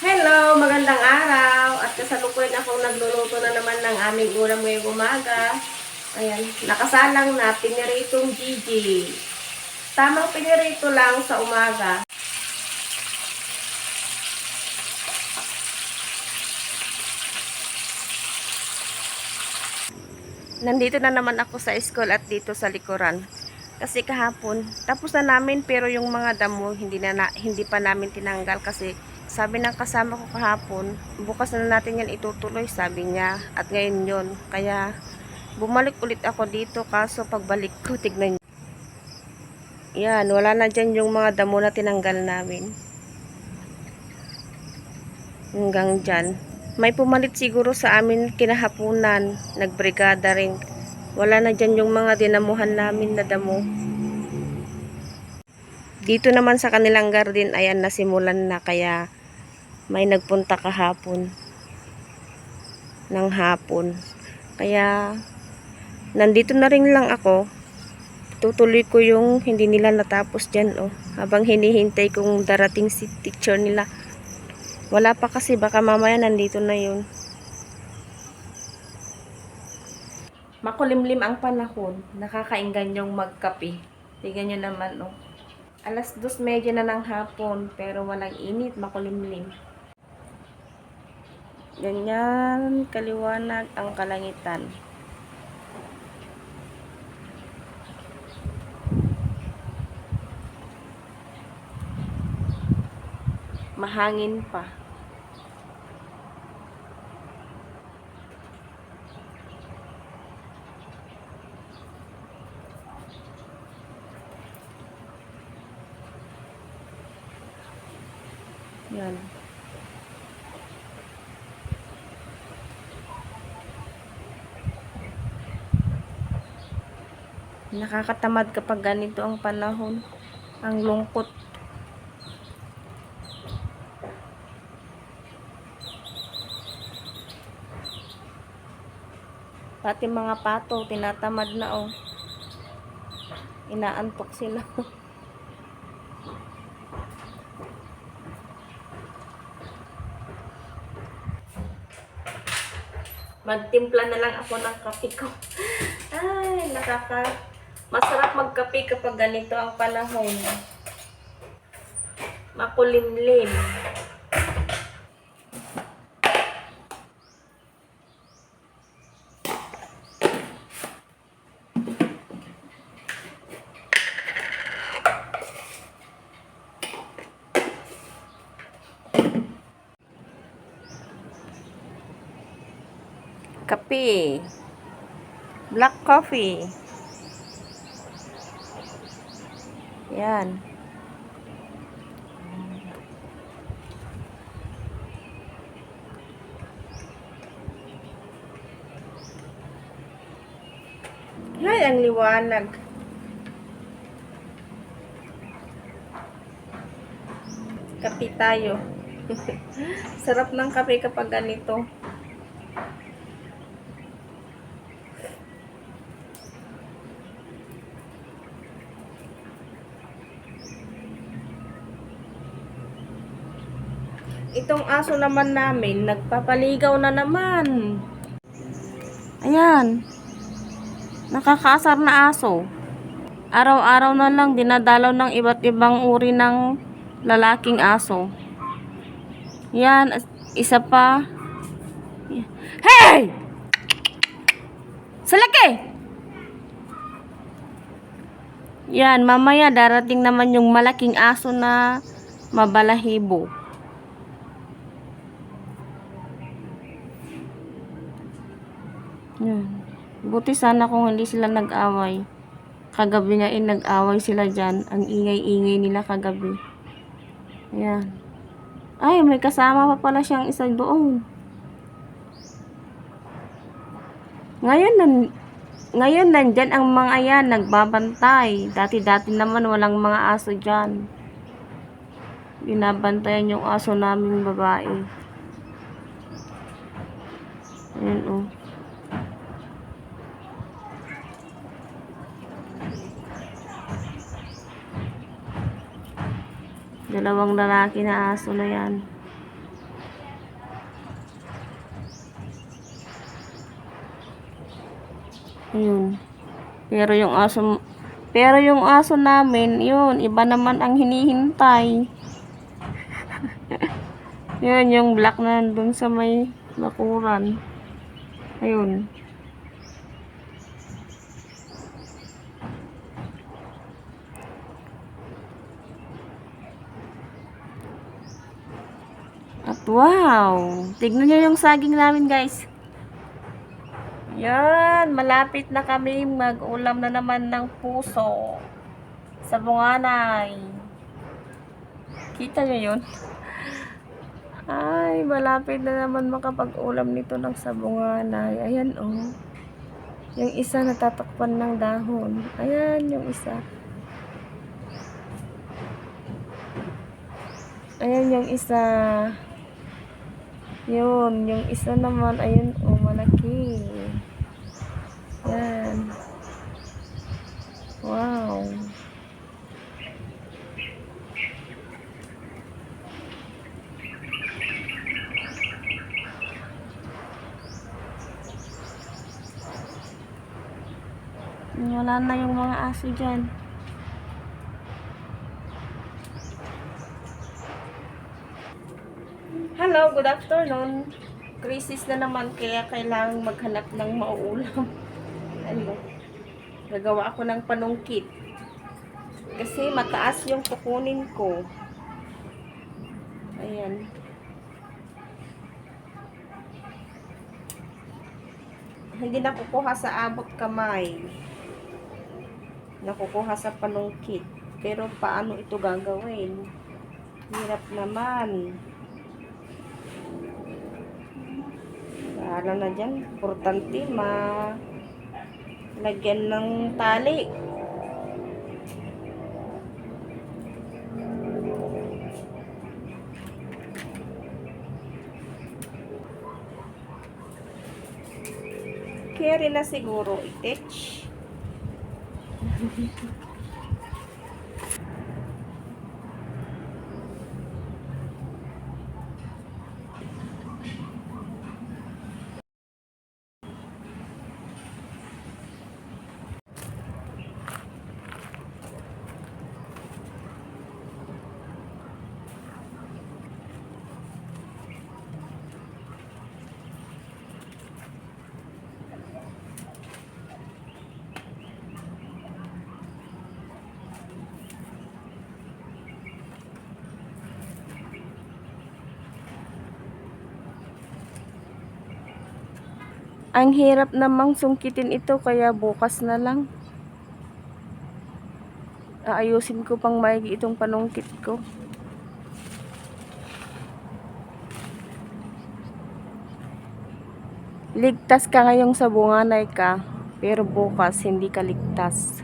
Hello, magandang araw. At kasalukuyan akong nagluluto na naman ng aming ulam ngayong umaga. Ayan, nakasalang na piniritong Gigi. Tamang pinirito lang sa umaga. Nandito na naman ako sa school at dito sa likuran. Kasi kahapon, tapos na namin pero yung mga damo hindi pa namin tinanggal kasi sabi ng kasama ko kahapon, bukas na natin yan itutuloy sabi niya at ngayon yon. Kaya bumalik ulit ako dito kaso pagbalik ko tignan niyo. Yan, wala na dyan yung mga damo na tinanggal namin. Hanggang dyan. May pumalit siguro sa amin kinahapunan. Nagbrigada rin. Wala na dyan yung mga dinamuhan namin na damo. Dito naman sa kanilang garden, ayan nasimulan na kaya may nagpunta kahapon. Ng hapon. Kaya nandito na rin lang ako. Tutuloy ko yung hindi nila natapos dyan. Oh, habang hinihintay kong darating si teacher nila. Wala pa kasi baka mamaya nandito na yun. Makulimlim ang panahon. Nakakainggan yung magkape. Tingnan nyo naman, oh. 2:30 na ng hapon, pero walang init, makulimlim. Ganyan, kaliwanag ang kalangitan. Mahangin pa. Yan. Nakakatamad kapag ganito ang panahon. Ang lungkot. Pati mga pato, tinatamad na, oh. Inaantok sila. Magtimpla na lang ako ng kape ko. Ay, masarap magkape kapag ganito ang panahon. Makulimlim. Kape. Black coffee. Yan. Ay, ang liwanag. Kape tayo. Sarap ng kape kapag ganito. Itong aso naman namin, nagpapaligaw na naman. Ayan. Nakakaasar na aso. Araw-araw na lang dinadalaw ng iba't ibang uri ng lalaking aso. Yan, isa pa. Hey! Salaki! Yan, mamaya darating naman yung malaking aso na mabalahibo. Yan. Buti sana kung hindi sila nag-away. Kagabi nga nag-away sila dyan. Ang ingay-ingay nila kagabi. Ayan. Ay, may kasama pa pala siyang isa doon. Ngayon nandyan ang mga yan, nagbabantay. Dati-dati naman walang mga aso dyan. Binabantayan yung aso naming babae. Ayan, oh. Dalawang lalaki na aso na yan. Ayun. Pero yung aso, pero yung aso namin, yun, iba naman ang hinihintay. Yun, yung black na nandun sa may bakuran. Ayun. At wow, tignan nyo yung saging namin, guys. Yan, malapit na kami mag-ulam na naman ng puso sa bunganay. Kita nyo yun? Ay, malapit na naman makapag-ulam nito ng sabunganay. Ayan, oh. Yung isa natatakpan ng dahon. Ayan, yung isa. Ayan, yung isa. Yun, yung isa naman. Ayun, oh, malaki. Yan. Wow. Wala na yung mga aso dyan. Hello, good afternoon. Crisis na naman kaya kailangang maghanap ng mauulam. Ano? Gagawa ako ng panungkit. Kasi mataas yung kukunin ko. Ayan. Hindi nakukuha sa abot kamay. Nakukuha sa panungkit. Pero paano ito gagawin? Hirap naman. Bahala na dyan. Importante lagyan ng tali. Carry na siguro itech. Ang hirap namang sungkitin ito kaya bukas na lang. Aayusin ko pang maigi itong panungkit ko. Ligtas ka ngayong sa bunganay ka, pero bukas hindi ka ligtas.